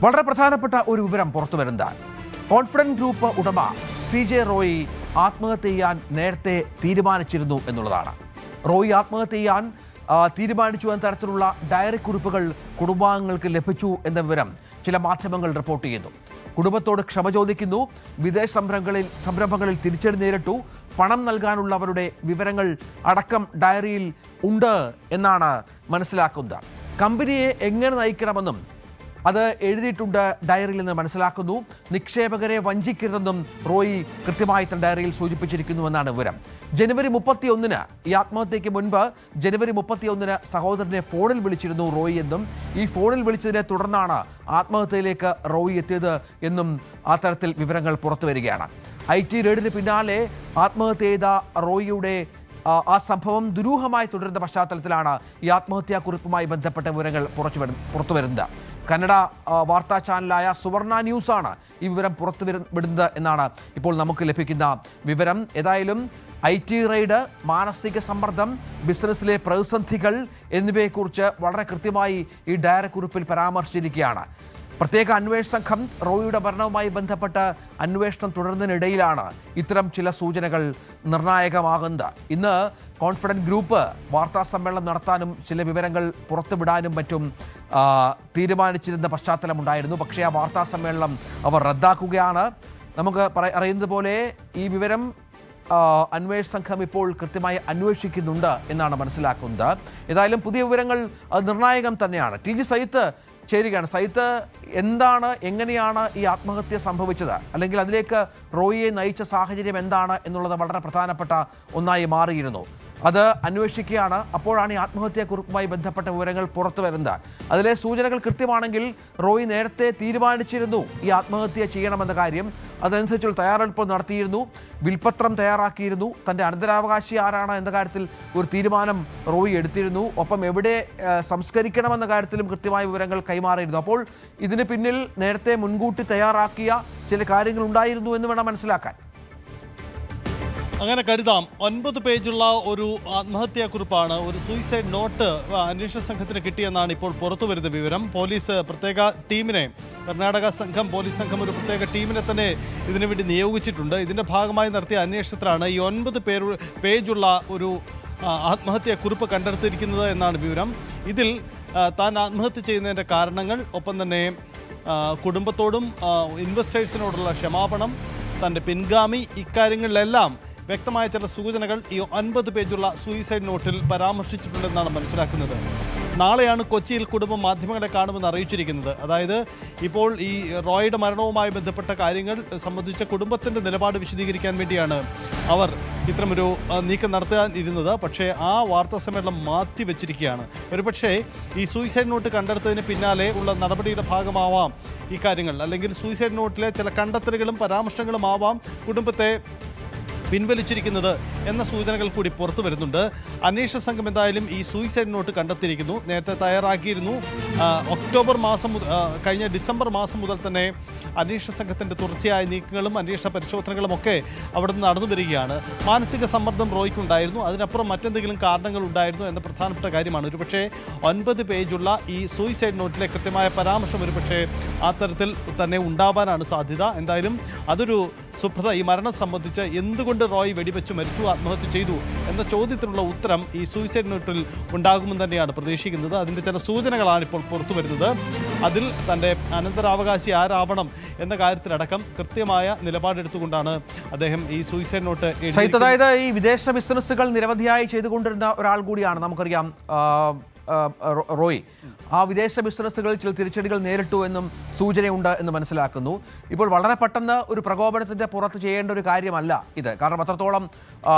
വളരെ പ്രധാനപ്പെട്ട ഒരു വിവരം പുറത്തു വരുന്നത് കോൺഫിഡന്റ് ഗ്രൂപ്പ് ഉടമ CJ റോയി ആത്മഹത്യ ചെയ്യാൻ നേരത്തെ തീരുമാനിച്ചിരുന്നു എന്നുള്ളതാണ്. റോയി ആത്മഹത്യ ചെയ്യാൻ തീരുമാനിച്ചു എന്ന തരത്തിലുള്ള ഡയറി കുറിപ്പുകൾ കുടുംബാംഗങ്ങൾക്ക് ലഭിച്ചു എന്ന വിവരം ചില മാധ്യമങ്ങൾ റിപ്പോർട്ട് ചെയ്യുന്നു. കുടുംബത്തോട് ക്ഷമ ചോദിക്കുന്നു, വിദേശ സംരംഭങ്ങളിൽ തിരിച്ചടി നേരിട്ടു, പണം നൽകാനുള്ളവരുടെ വിവരങ്ങൾ അടക്കം ഡയറിയിൽ ഉണ്ട് എന്നാണ് മനസ്സിലാക്കുന്നത്. കമ്പനിയെ എങ്ങനെ നയിക്കണമെന്നും അത് എഴുതിയിട്ടുണ്ട് ഡയറിയിൽ നിന്ന് മനസ്സിലാക്കുന്നു. നിക്ഷേപകരെ വഞ്ചിക്കരുതെന്നും റോയി കൃത്യമായി തന്റെ ഡയറിയിൽ സൂചിപ്പിച്ചിരിക്കുന്നുവെന്നാണ് വിവരം. ജനുവരി 31 ഈ ആത്മഹത്യയ്ക്ക് മുൻപ് ജനുവരി 31 സഹോദരനെ ഫോണിൽ വിളിച്ചിരുന്നു റോയി എന്നും ഈ ഫോണിൽ വിളിച്ചതിനെ തുടർന്നാണ് ആത്മഹത്യയിലേക്ക് റോയി എത്തിയത് എന്നും ആ തരത്തിൽ വിവരങ്ങൾ പുറത്തു വരികയാണ്. IT റെയ്ഡിന് പിന്നാലെ ആത്മഹത്യ ചെയ്ത റോയിയുടെ ആ സംഭവം ദുരൂഹമായി തുടരുന്ന പശ്ചാത്തലത്തിലാണ് ഈ ആത്മഹത്യാക്കുറിപ്പുമായി ബന്ധപ്പെട്ട വിവരങ്ങൾ പുറത്തു വരുന്നത്. കന്നഡ വാർത്താ ചാനലായ സുവർണ ന്യൂസാണ് ഈ വിവരം വിടുന്നത് എന്നാണ് ഇപ്പോൾ നമുക്ക് ലഭിക്കുന്ന വിവരം. ഏതായാലും IT റെയ്ഡ്, മാനസിക സമ്മർദ്ദം, ബിസിനസ്സിലെ പ്രതിസന്ധികൾ എന്നിവയെക്കുറിച്ച് വളരെ കൃത്യമായി ഈ ഡയറി കുറിപ്പിൽ പരാമർശിച്ചിരിക്കുകയാണ്. പ്രത്യേക അന്വേഷണ സംഘം റോയിയുടെ മരണവുമായി ബന്ധപ്പെട്ട് അന്വേഷണം തുടരുന്നതിനിടയിലാണ് ഇത്തരം ചില സൂചനകൾ നിർണായകമാകുന്നത്. ഇന്ന് കോൺഫിഡന്റ് ഗ്രൂപ്പ് വാർത്താ സമ്മേളനം നടത്താനും ചില വിവരങ്ങൾ പുറത്തുവിടാനും മറ്റും തീരുമാനിച്ചിരുന്ന പശ്ചാത്തലമുണ്ടായിരുന്നു. പക്ഷേ ആ വാർത്താ സമ്മേളനം അവർ റദ്ദാക്കുകയാണ്. നമുക്ക് അറിയുന്നത് പോലെ ഈ വിവരം അന്വേഷണ സംഘം ഇപ്പോൾ കൃത്യമായി അന്വേഷിക്കുന്നുണ്ട് എന്നാണ് മനസ്സിലാക്കുന്നത്. ഏതായാലും പുതിയ വിവരങ്ങൾ നിർണായകം തന്നെയാണ്. TG സയ്യിദ് ചേരുകയാണ്. സയ്യിദ്, എന്താണ്, എങ്ങനെയാണ് ഈ ആത്മഹത്യ സംഭവിച്ചത്, അല്ലെങ്കിൽ അതിലേക്ക് റോയിയെ നയിച്ച സാഹചര്യം എന്താണ് എന്നുള്ളത് വളരെ പ്രധാനപ്പെട്ട ഒന്നായി മാറിയിരുന്നു. അത് അന്വേഷിക്കുകയാണ്. അപ്പോഴാണ് ഈ ആത്മഹത്യാക്കുറിപ്പുമായി ബന്ധപ്പെട്ട വിവരങ്ങൾ പുറത്തു വരുന്നത്. അതിലെ സൂചനകൾ കൃത്യമാണെങ്കിൽ റോയി നേരത്തെ തീരുമാനിച്ചിരുന്നു ഈ ആത്മഹത്യ ചെയ്യണമെന്ന കാര്യം. അതനുസരിച്ചുള്ള തയ്യാറെടുപ്പ് നടത്തിയിരുന്നു, വിൽപത്രം തയ്യാറാക്കിയിരുന്നു, തൻ്റെ അനന്തരാവകാശി ആരാണ് എന്ന കാര്യത്തിൽ ഒരു തീരുമാനം റോയി എടുത്തിരുന്നു. ഒപ്പം എവിടെ സംസ്കരിക്കണമെന്ന കാര്യത്തിലും കൃത്യമായ വിവരങ്ങൾ കൈമാറിയിരുന്നു. അപ്പോൾ ഇതിന് പിന്നിൽ നേരത്തെ മുൻകൂട്ടി തയ്യാറാക്കിയ ചില കാര്യങ്ങൾ ഉണ്ടായിരുന്നു എന്ന് വേണം മനസ്സിലാക്കാൻ. അങ്ങനെ കരുതാം. 9 പേജുള്ള ഒരു ആത്മഹത്യാക്കുറിപ്പാണ്, ഒരു സൂയിസൈഡ് നോട്ട് അന്വേഷണ സംഘത്തിന് കിട്ടിയെന്നാണ് ഇപ്പോൾ പുറത്തു വരുന്ന വിവരം. പോലീസ് പ്രത്യേക ടീമിനെ, കർണാടക പോലീസ് സംഘം ഒരു പ്രത്യേക ടീമിനെ തന്നെ ഇതിനു വേണ്ടി നിയോഗിച്ചിട്ടുണ്ട്. ഇതിൻ്റെ ഭാഗമായി നടത്തിയ അന്വേഷണത്തിലാണ് ഈ 9 പേജുള്ള ഒരു ആത്മഹത്യാക്കുറിപ്പ് കണ്ടെടുത്തിരിക്കുന്നത് എന്നാണ് വിവരം. ഇതിൽ താൻ ആത്മഹത്യ ചെയ്യുന്നതിൻ്റെ കാരണങ്ങൾ, ഒപ്പം തന്നെ കുടുംബത്തോടും ഇൻവെസ്റ്റേഴ്സിനോടുള്ള ക്ഷമാപണം, തൻ്റെ പിൻഗാമി, ഇക്കാര്യങ്ങളിലെല്ലാം വ്യക്തമായ ചില സൂചനകൾ ഈ 9 പേജുള്ള സൂയിസൈഡ് നോട്ടിൽ പരാമർശിച്ചിട്ടുണ്ടെന്നാണ് മനസ്സിലാക്കുന്നത്. നാളെയാണ് കൊച്ചിയിൽ കുടുംബം മാധ്യമങ്ങളെ കാണുമെന്ന് അറിയിച്ചിരിക്കുന്നത്. അതായത് ഇപ്പോൾ ഈ റോയിയുടെ മരണവുമായി ബന്ധപ്പെട്ട കാര്യങ്ങൾ സംബന്ധിച്ച കുടുംബത്തിൻ്റെ നിലപാട് വിശദീകരിക്കാൻ വേണ്ടിയാണ് അവർ ഇത്തരമൊരു നീക്കം നടത്താൻ ഇരുന്നത്. പക്ഷേ ആ വാർത്താ സമ്മേളനം മാറ്റിവെച്ചിരിക്കുകയാണ്. ഒരുപക്ഷേ ഈ സൂയിസൈഡ് നോട്ട് കണ്ടെടുത്തതിന് പിന്നാലെ ഉള്ള നടപടിയുടെ ഭാഗമാവാം ഈ കാര്യങ്ങൾ, അല്ലെങ്കിൽ സൂയിസൈഡ് നോട്ടിലെ ചില കണ്ടെത്തലുകളും പരാമർശങ്ങളും ആവാം കുടുംബത്തെ പിൻവലിച്ചിരിക്കുന്നത് എന്ന സൂചനകൾ കൂടി പുറത്തു വരുന്നുണ്ട്. അന്വേഷണ സംഘം എന്തായാലും ഈ സൂയിസൈഡ് നോട്ട് കണ്ടെത്തിയിരിക്കുന്നു, നേരത്തെ തയ്യാറാക്കിയിരുന്നു. ഒക്ടോബർ മാസം കഴിഞ്ഞ ഡിസംബർ മാസം മുതൽ തന്നെ അന്വേഷണ സംഘത്തിൻ്റെ തുടർച്ചയായ നീക്കങ്ങളും അന്വേഷണ പരിശോധനകളും ഒക്കെ അവിടെ നിന്ന് നടന്നു വരികയാണ്. മാനസിക സമ്മർദ്ദം റോയ്ക്കുണ്ടായിരുന്നു, അതിനപ്പുറം മറ്റെന്തെങ്കിലും കാരണങ്ങൾ ഉണ്ടായിരുന്നു എന്ന പ്രധാനപ്പെട്ട കാര്യമാണ്. ഒരുപക്ഷേ 9 പേജുള്ള ഈ സൂയിസൈഡ് നോട്ടിലെ കൃത്യമായ പരാമർശം ഒരുപക്ഷേ ആ തരത്തിൽ തന്നെ ഉണ്ടാവാനാണ് സാധ്യത. എന്തായാലും അതൊരു സുപ്രധാന, ഈ മരണം സംബന്ധിച്ച് എന്തുകൊണ്ട് റോയ് വെടിവെച്ച് മരിച്ചു, ആത്മഹത്യ ചെയ്തു എന്ന ചോദ്യത്തിനുള്ള ഉത്തരം ഈ സൂയിസൈഡ് നോട്ടിൽ ഉണ്ടാകുമെന്ന് തന്നെയാണ് പ്രതീക്ഷിക്കുന്നത്. അതിൻ്റെ ചില സൂചനകളാണ് ഇപ്പോൾ പുറത്തു വരുന്നത്. അതിൽ തൻ്റെ അനന്തരാവകാശി ആരാവണം എന്ന കാര്യത്തിലടക്കം കൃത്യമായ നിലപാടെടുത്തുകൊണ്ടാണ് അദ്ദേഹം ഈ സൂയിസൈഡ് നോട്ട് എഴുതിയത്. അതായത് ഈ വിദേശ ബിസിനസ്സുകൾ നിരവധിയായി ചെയ്തുകൊണ്ടിരുന്ന ഒരാൾ കൂടിയാണ്, നമുക്കറിയാം, റോയ്. ആ വിദേശ ബിസിനസ്സുകളിൽ ചില തിരിച്ചടികൾ നേരിട്ടു എന്നും സൂചനയുണ്ട് എന്ന് മനസ്സിലാക്കുന്നു. ഇപ്പോൾ വളരെ പെട്ടെന്ന് ഒരു പ്രകോപനത്തിൻ്റെ പുറത്ത് ചെയ്യേണ്ട ഒരു കാര്യമല്ല ഇത്. കാരണം അത്രത്തോളം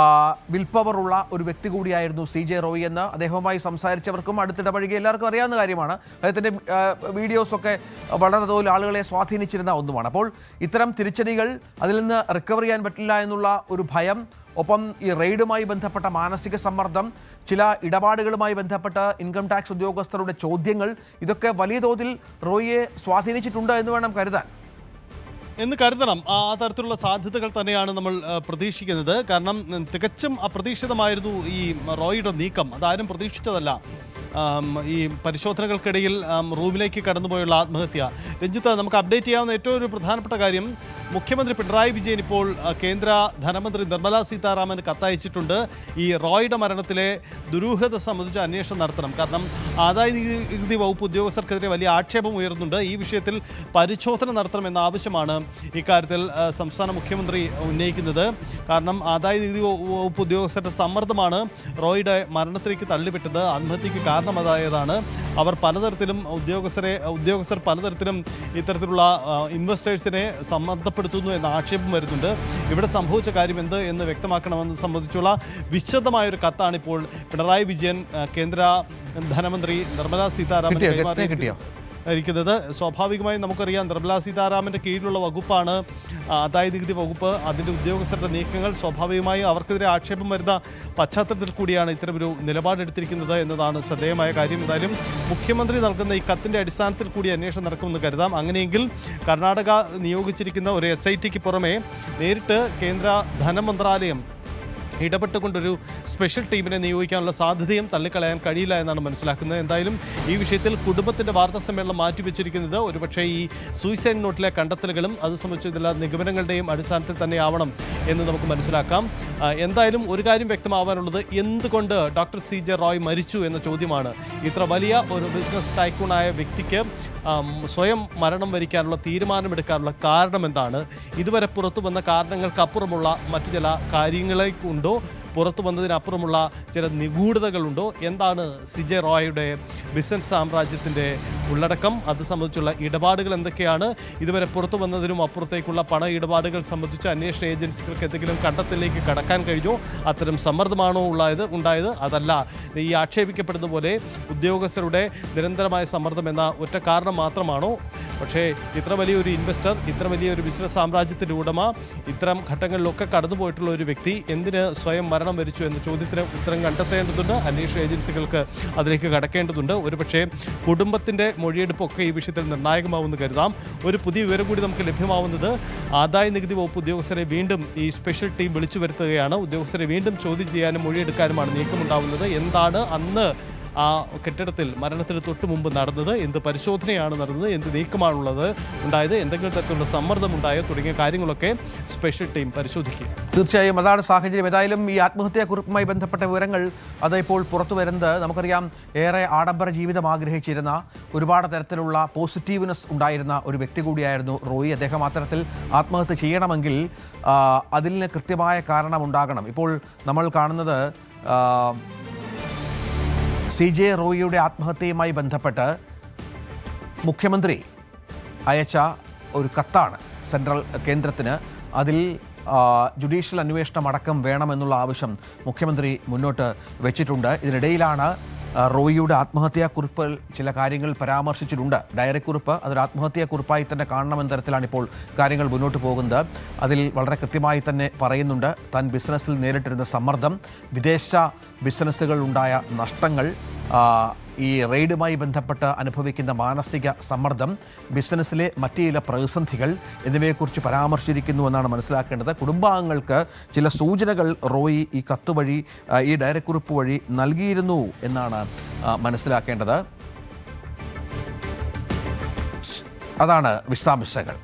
വിൽപവറുള്ള ഒരു വ്യക്തി കൂടിയായിരുന്നു CJ റോയ് എന്ന് അദ്ദേഹവുമായി സംസാരിച്ചവർക്കും അടുത്തിടപഴകി എല്ലാവർക്കും അറിയാവുന്ന കാര്യമാണ്. അദ്ദേഹത്തിൻ്റെ വീഡിയോസൊക്കെ വളരെ തോതിൽ ആളുകളെ സ്വാധീനിച്ചിരുന്ന ഒന്നുമാണ്. അപ്പോൾ ഇത്തരം തിരിച്ചടികൾ, അതിൽ നിന്ന് റിക്കവർ ചെയ്യാൻ പറ്റില്ല എന്നുള്ള ഒരു ഭയം, ഒപ്പം ഈ റെയ്ഡുമായി ബന്ധപ്പെട്ട മാനസിക സമ്മർദ്ദം, ചില ഇടപാടുകളുമായി ബന്ധപ്പെട്ട ഇൻകം ടാക്സ് ഉദ്യോഗസ്ഥരുടെ ചോദ്യങ്ങൾ, ഇതൊക്കെ വലിയ തോതിൽ റോയിയെ സ്വാധീനിച്ചിട്ടുണ്ട് എന്ന് വേണം കരുതാൻ. എന്ന് കരുതണം. ആ തരത്തിലുള്ള സാധ്യതകൾ തന്നെയാണ് നമ്മൾ പ്രതീക്ഷിക്കുന്നത്. കാരണം തികച്ചും അപ്രതീക്ഷിതമായിരുന്നു ഈ റോയിയുടെ നീക്കം. അതാരും പ്രതീക്ഷിച്ചതല്ല. ഈ പരിശോധനകൾക്കിടയിൽ റൂമിലേക്ക് കടന്നുപോയുള്ള ആത്മഹത്യ. രഞ്ജിത്ത്, നമുക്ക് അപ്ഡേറ്റ് ചെയ്യാവുന്ന ഏറ്റവും ഒരു പ്രധാനപ്പെട്ട കാര്യം, മുഖ്യമന്ത്രി പിണറായി വിജയൻ ഇപ്പോൾ കേന്ദ്ര ധനമന്ത്രി നിർമ്മലാ സീതാരാമന് കത്തയച്ചിട്ടുണ്ട്. ഈ റോയിയുടെ മരണത്തിലെ ദുരൂഹത സംബന്ധിച്ച് അന്വേഷണം നടത്തണം. കാരണം ആദായ നികുതി വകുപ്പ് ഉദ്യോഗസ്ഥർക്കെതിരെ വലിയ ആക്ഷേപം ഉയർന്നുണ്ട്. ഈ വിഷയത്തിൽ പരിശോധന നടത്തണമെന്ന ആവശ്യമാണ് ഇക്കാര്യത്തിൽ സംസ്ഥാന മുഖ്യമന്ത്രി ഉന്നയിക്കുന്നത്. കാരണം ആദായ നികുതി വകുപ്പ് ഉദ്യോഗസ്ഥരുടെ സമ്മർദ്ദമാണ് റോയിയുടെ മരണത്തിലേക്ക് തള്ളിവിട്ടത്. ആത്മഹത്യക്ക് കാരണം അതായതാണ്. അവർ പലതരത്തിലും ഉദ്യോഗസ്ഥർ പലതരത്തിലും ഇത്തരത്തിലുള്ള ഇൻവെസ്റ്റേഴ്സിനെ സമ്മർദ്ദപ്പെടുത്തുന്നു എന്ന ആക്ഷേപം വരുന്നുണ്ട്. ഇവിടെ സംഭവിച്ച കാര്യം എന്ത് എന്ന് വ്യക്തമാക്കണമെന്ന് സംബന്ധിച്ചുള്ള വിശദമായൊരു കത്താണ് ഇപ്പോൾ പിണറായി വിജയൻ കേന്ദ്ര ധനമന്ത്രി നിർമ്മലാ സീതാരാമൻ ഇരിക്കുന്നത്. സ്വാഭാവികമായും നമുക്കറിയാം, നിർമ്മലാ സീതാരാമൻ്റെ കീഴിലുള്ള വകുപ്പാണ് ആദായ നികുതി വകുപ്പ്. അതിൻ്റെ ഉദ്യോഗസ്ഥരുടെ നീക്കങ്ങൾ സ്വാഭാവികമായും അവർക്കെതിരെ ആക്ഷേപം വരുന്ന പശ്ചാത്തലത്തിൽ കൂടിയാണ് ഇത്തരമൊരു നിലപാടെടുത്തിരിക്കുന്നത് എന്നതാണ് ശ്രദ്ധേയമായ കാര്യം. എന്തായാലും മുഖ്യമന്ത്രി നൽകുന്ന ഈ കത്തിൻ്റെ അടിസ്ഥാനത്തിൽ കൂടി അന്വേഷണം നടക്കുമെന്ന് കരുതാം. അങ്ങനെയെങ്കിൽ കർണാടക നിയോഗിച്ചിരിക്കുന്ന ഒരു SITക്ക് പുറമെ നേരിട്ട് കേന്ദ്ര ധനമന്ത്രാലയം ഇടപെട്ടുകൊണ്ടൊരു സ്പെഷ്യൽ ടീമിനെ നിയോഗിക്കാനുള്ള സാധ്യതയും തള്ളിക്കളയാൻ കഴിയില്ല എന്നാണ് മനസ്സിലാക്കുന്നത്. എന്തായാലും ഈ വിഷയത്തിൽ കുടുംബത്തിൻ്റെ വാർത്താ സമ്മേളനം മാറ്റിവെച്ചിരിക്കുന്നത് ഒരുപക്ഷെ ഈ സൂയിസൈഡ് നോട്ടിലെ കണ്ടെത്തലുകളും അത് സംബന്ധിച്ചുള്ള നിഗമനങ്ങളുടെയും അടിസ്ഥാനത്തിൽ തന്നെയാവണം എന്ന് നമുക്ക് മനസ്സിലാക്കാം. എന്തായാലും ഒരു കാര്യം വ്യക്തമാവാനുള്ളത്, എന്തുകൊണ്ട് ഡോക്ടർ CJ റോയ് മരിച്ചു എന്ന ചോദ്യമാണ്. ഇത്ര വലിയ ഒരു ബിസിനസ് ടൈക്കൂണായ വ്യക്തിക്ക് സ്വയം മരണം വരിക്കാനുള്ള തീരുമാനമെടുക്കാനുള്ള കാരണം എന്താണ്? ഇതുവരെ പുറത്തു വന്ന കാരണങ്ങൾക്കപ്പുറമുള്ള മറ്റു ചില കാര്യങ്ങളേക്കുണ്ടോ? പുറത്തു വന്നതിനപ്പുറമുള്ള ചില നിഗൂഢതകളുണ്ടോ? എന്താണ് CJ റോയിയുടെ ബിസിനസ് സാമ്രാജ്യത്തിൻ്റെ ഉള്ളടക്കം? അത് സംബന്ധിച്ചുള്ള ഇടപാടുകൾ എന്തൊക്കെയാണ്? ഇതുവരെ പുറത്തു വന്നതിനും അപ്പുറത്തേക്കുള്ള പണ ഇടപാടുകൾ സംബന്ധിച്ച് അന്വേഷണ ഏജൻസികൾക്ക് എന്തെങ്കിലും കണ്ടെത്തലിലേക്ക് കടക്കാൻ കഴിഞ്ഞോ? അത്തരം സമ്മർദ്ദമാണോ ഉണ്ടായത്? അതല്ല, ഈ ആക്ഷേപിക്കപ്പെടുന്ന പോലെ ഉദ്യോഗസ്ഥരുടെ നിരന്തരമായ സമ്മർദ്ദം എന്ന ഒറ്റ കാരണം മാത്രമാണോ? പക്ഷേ ഇത്ര വലിയൊരു ഇൻവെസ്റ്റർ, ഇത്ര വലിയൊരു ബിസിനസ് സാമ്രാജ്യത്തിൻ്റെ ഉടമ, ഇത്തരം ഘട്ടങ്ങളിലൊക്കെ കടന്നുപോയിട്ടുള്ള ഒരു വ്യക്തി എന്തിന് സ്വയം മരണം വരിച്ചു എന്ന ചോദ്യത്തിന് ഉത്തരം കണ്ടെത്തേണ്ടതുണ്ട്. അന്വേഷണ ഏജൻസികൾക്ക് അതിലേക്ക് കടക്കേണ്ടതുണ്ട്. ഒരുപക്ഷേ കുടുംബത്തിൻ്റെ മൊഴിയെടുപ്പൊക്കെ ഈ വിഷയത്തിൽ നിർണായകമാവുമെന്ന് കരുതാം. ഒരു പുതിയ വിവരം കൂടി നമുക്ക് ലഭ്യമാവുന്നത്, ആദായ നികുതി വകുപ്പ് ഉദ്യോഗസ്ഥരെ വീണ്ടും ഈ സ്പെഷ്യൽ ടീം വിളിച്ചു വരുത്തുകയാണ്. ഉദ്യോഗസ്ഥരെ വീണ്ടും ചോദ്യം ചെയ്യാനും മൊഴിയെടുക്കാനുമാണ് നീക്കമുണ്ടാവുന്നത്. എന്താണ് അന്ന് ആ കെട്ടിടത്തിൽ മരണത്തിന് തൊട്ട് മുമ്പ് നടന്നത്? എന്ത് പരിശോധനയാണ് നടന്നത്? എന്ത് നീക്കമാണുള്ളത് ഉണ്ടായത്? എന്തെങ്കിലും തരത്തിലുള്ള സമ്മർദ്ദം ഉണ്ടായോ? തുടങ്ങിയ കാര്യങ്ങളൊക്കെ സ്പെഷ്യൽ ടീം പരിശോധിക്കുക. തീർച്ചയായും അതാണ് സാഹചര്യം. ഏതായാലും ഈ ആത്മഹത്യാക്കുറിപ്പുമായി ബന്ധപ്പെട്ട വിവരങ്ങൾ അത് ഇപ്പോൾ പുറത്തു വരുന്നത്, നമുക്കറിയാം, ഏറെ ആഡംബര ജീവിതം ആഗ്രഹിച്ചിരുന്ന, ഒരുപാട് തരത്തിലുള്ള പോസിറ്റീവ്നെസ് ഉണ്ടായിരുന്ന ഒരു വ്യക്തി കൂടിയായിരുന്നു റോയി. അദ്ദേഹം അത്തരത്തിൽ ആത്മഹത്യ ചെയ്യണമെങ്കിൽ അതിന് കൃത്യമായ കാരണമുണ്ടാകണം. ഇപ്പോൾ നമ്മൾ കാണുന്നത് CJ റോയിയുടെ ആത്മഹത്യയുമായി ബന്ധപ്പെട്ട് മുഖ്യമന്ത്രി അയച്ച ഒരു കത്താണ് സെൻട്രൽ കേന്ദ്രത്തിന്. അതിൽ ജുഡീഷ്യൽ അന്വേഷണം അടക്കം വേണമെന്നുള്ള ആവശ്യം മുഖ്യമന്ത്രി മുന്നോട്ട് വെച്ചിട്ടുണ്ട്. ഇതിനിടയിലാണ് റോയിയുടെ ആത്മഹത്യാക്കുറിപ്പിൽ ചില കാര്യങ്ങൾ പരാമർശിച്ചിട്ടുണ്ട്. ഡയറി കുറിപ്പ് അതൊരു ആത്മഹത്യാക്കുറിപ്പായി തന്നെ കാണണമെന്ന തരത്തിലാണ് ഇപ്പോൾ കാര്യങ്ങൾ മുന്നോട്ട് പോകുന്നത്. അതിൽ വളരെ കൃത്യമായി തന്നെ പറയുന്നുണ്ട്, താൻ ബിസിനസ്സിൽ നേരിട്ടിരുന്ന സമ്മർദ്ദം, വിദേശ ബിസിനസ്സുകൾ ഉണ്ടായ നഷ്ടങ്ങൾ, ഈ റെയ്ഡുമായി ബന്ധപ്പെട്ട് അനുഭവിക്കുന്ന മാനസിക സമ്മർദ്ദം, ബിസിനസ്സിലെ മറ്റു ചില പ്രതിസന്ധികൾ എന്നിവയെക്കുറിച്ച് പരാമർശിച്ചിരിക്കുന്നു എന്നാണ് മനസ്സിലാക്കേണ്ടത്. കുടുംബാംഗങ്ങൾക്ക് ചില സൂചനകൾ റോയി ഈ കത്ത് വഴി, ഈ ഡയറിക്കുറിപ്പ് വഴി നൽകിയിരുന്നു എന്നാണ് മനസ്സിലാക്കേണ്ടത്. അതാണ് വിശദാംശങ്ങൾ.